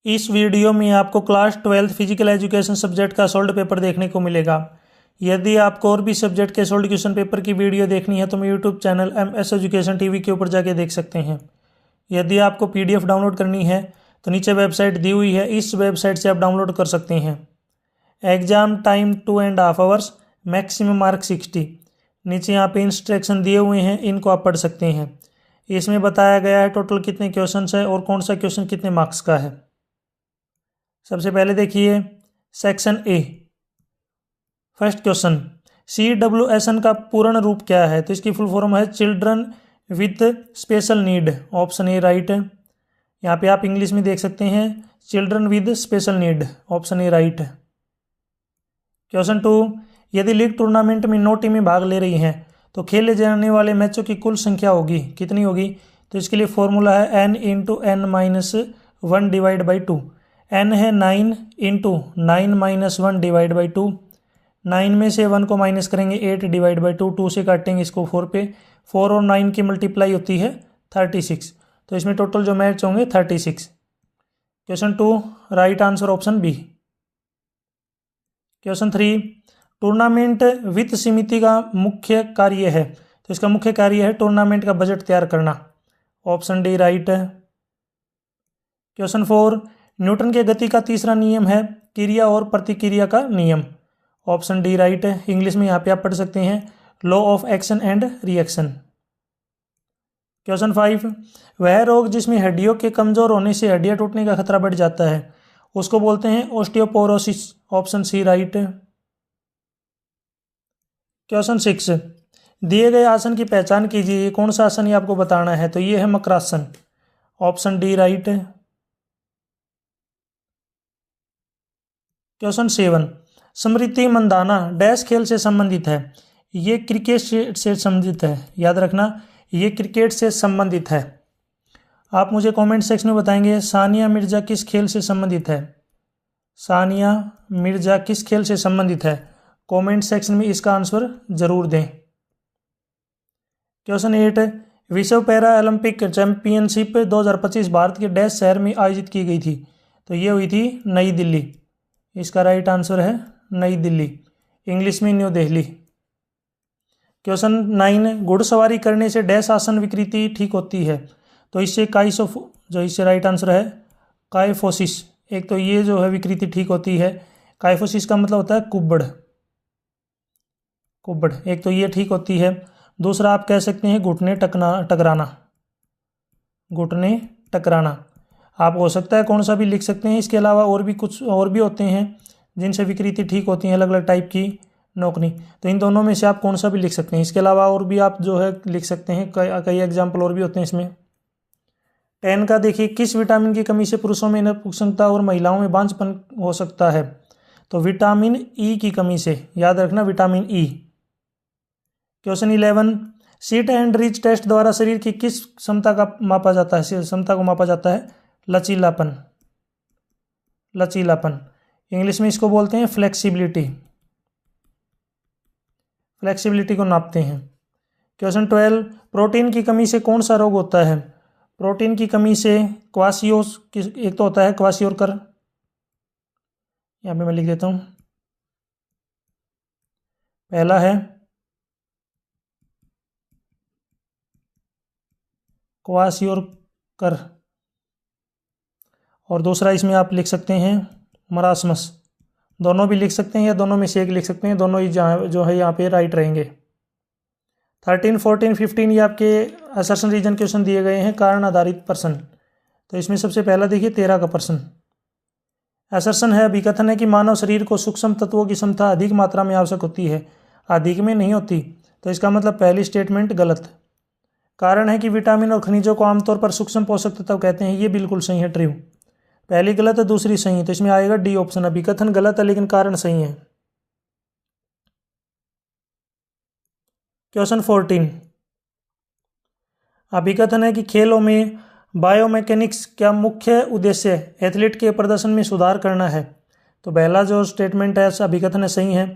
इस वीडियो में आपको क्लास 12 फिजिकल एजुकेशन सब्जेक्ट का सोल्ड पेपर देखने को मिलेगा। यदि आपको और भी सब्जेक्ट के सोल्ड क्वेश्चन पेपर की वीडियो देखनी है तो मेरे YouTube channel MS education TV के ऊपर जाके देख सकते हैं। यदि आपको PDF डाउनलोड करनी है तो नीचे वेबसाइट दी हुई है, इस वेबसाइट से आप डाउनलोड कर सकते हैं। Exam time 2.5 hours, maximum mark 60। नीचे यहाँ पे इंस्ट्रक्शन दिए हुए हैं, इनको आप पढ़ सकते हैं। इसमें बताया गया है टोटल कितने क्वेश्चन है और कौन सा क्वेश्चन कितने मार्क्स का है। सबसे पहले देखिए section A, first question, CWSN का पूर्ण रूप क्या है? तो इसकी फुल फॉर्म है children with special need. Option A right है। यहाँ पे आप इंग्लिश में देख सकते हैं children with special need, option A right है। क्वेश्चन 2, यदि लीग टूर्नामेंट में 9 टीमें भाग ले रही हैं तो खेले जाने वाले मैचों की कुल संख्या होगी कितनी होगी? तो इसके लिए फॉर्मूला है n × n-1 divide by 2। n है 9 × 9 - 1 डिवाइड बाई 2। 9 में से 1 को माइनस करेंगे 8 डिवाइड बाई 2, 2 से काटेंगे इसको 4 पे, 4 और 9 की मल्टीप्लाई होती है 36। तो इसमें टोटल जो मैच होंगे 36। Question 2 right answer option B. Question 3, tournament वित्त समिति का मुख्य कार्य है? तो इसका मुख्य कार्य है टूर्नामेंट का बजट तैयार करना, ऑप्शन डी राइट है। क्वेश्चन 4, न्यूटन के गति का तीसरा नियम है क्रिया और प्रतिक्रिया का नियम, ऑप्शन डी राइट है। इंग्लिश में यहाँ पे आप पढ़ सकते हैं law of action and reaction. Question 5, वह रोग जिसमें हड्डियों के कमजोर होने से हड्डियां टूटने का खतरा बढ़ जाता है उसको बोलते हैं ऑस्टियोपोरोसिस, ऑप्शन सी राइट है। क्वेश्चन 6, दिए गए आसन की पहचान कीजिए, कौन सा आसन ये आपको बताना है? तो ये है मकरासन, ऑप्शन डी राइट है। क्वेश्चन 7, स्मृति मंदाना डैश खेल से संबंधित है? ये क्रिकेट से संबंधित है, याद रखना ये क्रिकेट से संबंधित है। आप मुझे कमेंट सेक्शन में बताएंगे सानिया मिर्जा किस खेल से संबंधित है? सानिया मिर्जा किस खेल से संबंधित है? कमेंट सेक्शन में इसका आंसर जरूर दें। क्वेश्चन 8, विश्व पैरा ओलंपिक चैंपियनशिप 2025 भारत के डैश शहर में आयोजित की गई थी? तो ये हुई थी नई दिल्ली, इसका राइट आंसर है नई दिल्ली, इंग्लिश में न्यू दिल्ली। क्वेश्चन 9, घुड़सवारी करने से डैश आसन विकृति ठीक होती है? तो इससे इससे राइट आंसर है काइफोसिस। एक तो ये जो है विकृति ठीक होती है, काइफोसिस का मतलब होता है कुब्बड़, एक तो ये ठीक होती है। दूसरा आप कह सकते हैं घुटने टकराना। आप हो सकता है कौन सा भी लिख सकते हैं, इसके अलावा और भी कुछ और भी होते हैं जिनसे विकृति ठीक होती है, अलग अलग टाइप की नौकरी। तो इन दोनों में से आप कौन सा भी लिख सकते हैं, इसके अलावा और भी आप जो है लिख सकते हैं, कई एग्जाम्पल और भी होते हैं इसमें। 10 का देखिए, किस विटामिन की कमी से पुरुषों में नपुंसकता और महिलाओं में बांझपन हो सकता है? तो विटामिन ई की कमी से, याद रखना vitamin E. Question 11, sit and reach test द्वारा शरीर की किस क्षमता को मापा जाता है? लचीलापन। इंग्लिश में इसको बोलते हैं फ्लेक्सिबिलिटी को नापते हैं। क्वेश्चन 12, प्रोटीन की कमी से कौन सा रोग होता है? प्रोटीन की कमी से एक तो होता है क्वाशियोरकर, यहाँ पे मैं लिख देता हूँ, पहला है क्वाशियोरकर और दूसरा इसमें आप लिख सकते हैं मरासमस। दोनों भी लिख सकते हैं या दोनों में से एक लिख सकते हैं, दोनों ही जो है यहाँ पे राइट रहेंगे। 13, 14, 15 ये आपके असर्शन रीजन क्वेश्चन दिए गए हैं, कारण आधारित प्रश्न। तो इसमें सबसे पहला देखिए 13 का प्रश्न, असर्शन है अभिकथन है कि मानव शरीर को सूक्ष्म तत्वों की क्षमता अधिक मात्रा में आवश्यक होती है, अधिक में नहीं होती। तो इसका मतलब पहली स्टेटमेंट गलत। कारण है कि विटामिन और खनिजों को आमतौर पर सूक्ष्म पोषक तत्व कहते हैं, ये बिल्कुल सही है, ट्रू। पहली गलत है, दूसरी सही है, तो इसमें आएगा डी ऑप्शन, अभिकथन गलत है लेकिन कारण सही है। क्वेश्चन 14, अभिकथन है कि खेलों में बायोमैकेनिक्स का मुख्य उद्देश्य एथलीट के प्रदर्शन में सुधार करना है? तो पहला जो स्टेटमेंट है अभिकथन है सही है।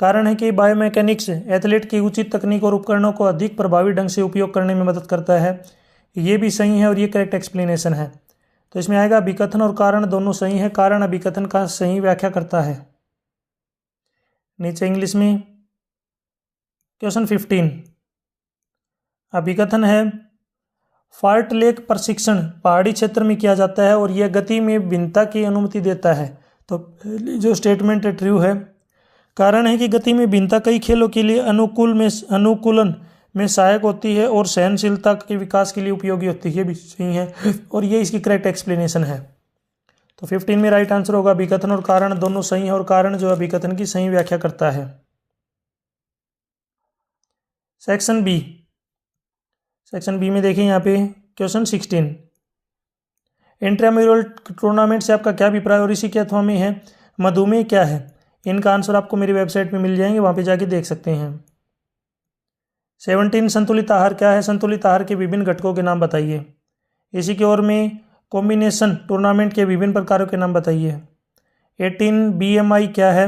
कारण है कि बायोमैकेनिक्स एथलीट की उचित तकनीक और उपकरणों को अधिक प्रभावी ढंग से उपयोग करने में मदद करता है, ये भी सही है और ये करेक्ट एक्सप्लेनेशन है। तो इसमें आएगा अभिकथन और कारण दोनों सही है। कारण अभिकथन का सही व्याख्या करता है। नीचे इंग्लिश में क्वेश्चन 15 अभिकथन है फार्टलेक प्रशिक्षण पहाड़ी क्षेत्र में किया जाता है और यह गति में भिन्नता की अनुमति देता है। तो जो स्टेटमेंट है ट्रू है। कारण है कि गति में भिन्नता कई खेलों के लिए अनुकूलन में सहायक होती है और सहनशीलता के विकास के लिए उपयोगी होती है। ये भी सही है और ये इसकी करेक्ट एक्सप्लेनेशन है। तो 15 में राइट आंसर होगा अभिकथन और कारण दोनों सही है और कारण जो अभिकथन की सही व्याख्या करता है। सेक्शन बी में देखिए यहाँ पे क्वेश्चन 16 इंट्राम्यूरल टूर्नामेंट से आपका क्या अभिप्राय और इसी के अथवा में है मधुमेह क्या है। इनका आंसर आपको मेरी वेबसाइट में मिल जाएंगे, वहाँ पे जाके देख सकते हैं। 17 संतुलित आहार क्या है। संतुलित आहार के विभिन्न घटकों के नाम बताइए। इसी की ओर में कॉम्बिनेशन टूर्नामेंट के विभिन्न प्रकारों के नाम बताइए। 18 बीएमआई क्या है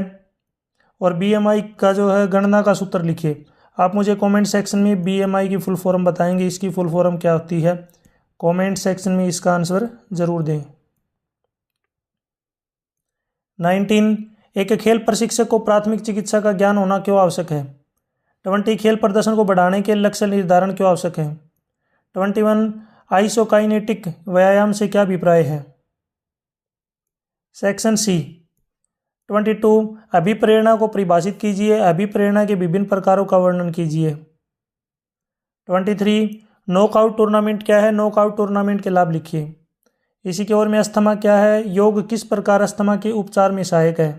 और बीएमआई का जो है गणना का सूत्र लिखिए। आप मुझे कमेंट सेक्शन में बीएमआई की फुल फॉर्म बताएंगे, इसकी फुल फॉर्म क्या होती है। कमेंट सेक्शन में इसका आंसर जरूर दें। 19 एक खेल प्रशिक्षक को प्राथमिक चिकित्सा का ज्ञान होना क्यों आवश्यक है। 20 खेल प्रदर्शन को बढ़ाने के लक्ष्य निर्धारण क्यों आवश्यक है। 21 आइसोकाइनेटिक व्यायाम से क्या अभिप्राय है। सेक्शन सी 22 अभिप्रेरणा को परिभाषित कीजिए। अभिप्रेरणा के विभिन्न प्रकारों का वर्णन कीजिए। 23 नॉकआउट टूर्नामेंट क्या है। नॉकआउट टूर्नामेंट के लाभ लिखिए। इसी की ओर में अस्थमा क्या है। योग किस प्रकार अस्थमा के उपचार में सहायक है।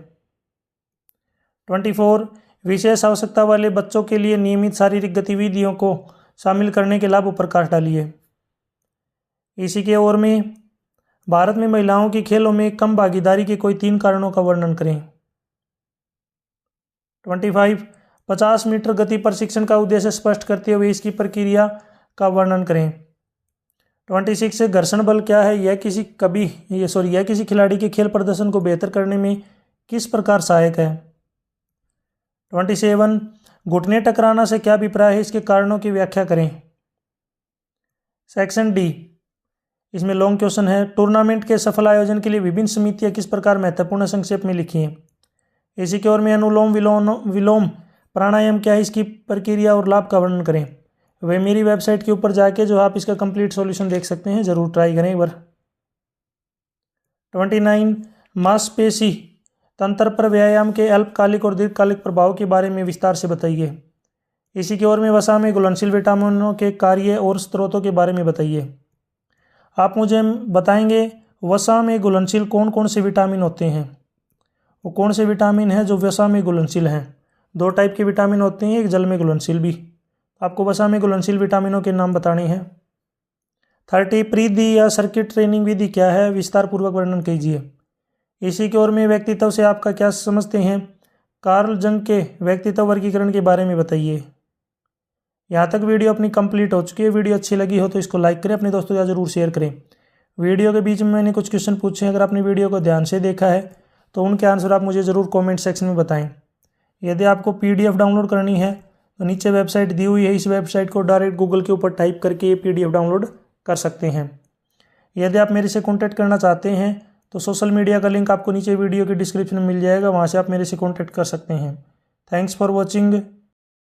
24 विशेष आवश्यकता वाले बच्चों के लिए नियमित शारीरिक गतिविधियों को शामिल करने के लाभ पर प्रकाश डालिए। इसी के ओर में भारत में महिलाओं की खेलों में कम भागीदारी के कोई 3 कारणों का वर्णन करें। 25 50 मीटर गति प्रशिक्षण का उद्देश्य स्पष्ट करते हुए इसकी प्रक्रिया का वर्णन करें। 26 घर्षण बल क्या है। यह किसी खिलाड़ी के खेल प्रदर्शन को बेहतर करने में किस प्रकार सहायक है। 27 घुटने टकराना से क्या अभिप्राय है। इसके कारणों की व्याख्या करें। सेक्शन डी इसमें लॉन्ग क्वेश्चन है। टूर्नामेंट के सफल आयोजन के लिए विभिन्न समितियां किस प्रकार महत्वपूर्ण संक्षेप में लिखी हैं। इसी की ओर में अनुलोम विलोम प्राणायाम क्या है। इसकी प्रक्रिया और लाभ का वर्णन करें। वह मेरी वेबसाइट के ऊपर जाके जो आप इसका कंप्लीट सॉल्यूशन देख सकते हैं, जरूर ट्राई करें एक बार। 29 मांसपेशी तंत्र पर व्यायाम के अल्पकालिक और दीर्घकालिक प्रभाव के बारे में विस्तार से बताइए। इसी की ओर में वसा में घुलनशील विटामिनों के कार्य और स्रोतों के बारे में बताइए। आप मुझे बताएंगे वसा में घुलनशील कौन कौन से विटामिन होते हैं। वो कौन से विटामिन हैं जो वसा में घुलनशील हैं। 2 टाइप के विटामिन होते हैं, एक जल में घुलनशील भी। आपको वसा में घुलनशील विटामिनों के नाम बताने हैं। 30 प्रीदि या सर्किट ट्रेनिंग विधि क्या है। विस्तार पूर्वक वर्णन कीजिए। इसी की ओर में व्यक्तित्व से आपका क्या समझते हैं। कार्ल जंग के व्यक्तित्व वर्गीकरण के बारे में बताइए। यहाँ तक वीडियो अपनी कंप्लीट हो चुकी है। वीडियो अच्छी लगी हो तो इसको लाइक करें, अपने दोस्तों के साथ जरूर शेयर करें। वीडियो के बीच में मैंने कुछ क्वेश्चन पूछे हैं, अगर आपने वीडियो को ध्यान से देखा है तो उनके आंसर आप मुझे ज़रूर कमेंट सेक्शन में बताएं। यदि आपको PDF डाउनलोड करनी है तो नीचे वेबसाइट दी हुई है, इस वेबसाइट को डायरेक्ट गूगल के ऊपर टाइप करके ये PDF डाउनलोड कर सकते हैं। यदि आप मेरे से कॉन्टैक्ट करना चाहते हैं तो सोशल मीडिया का लिंक आपको नीचे वीडियो के डिस्क्रिप्शन में मिल जाएगा, वहाँ से आप मेरे से कॉन्टैक्ट कर सकते हैं। Thanks for watching.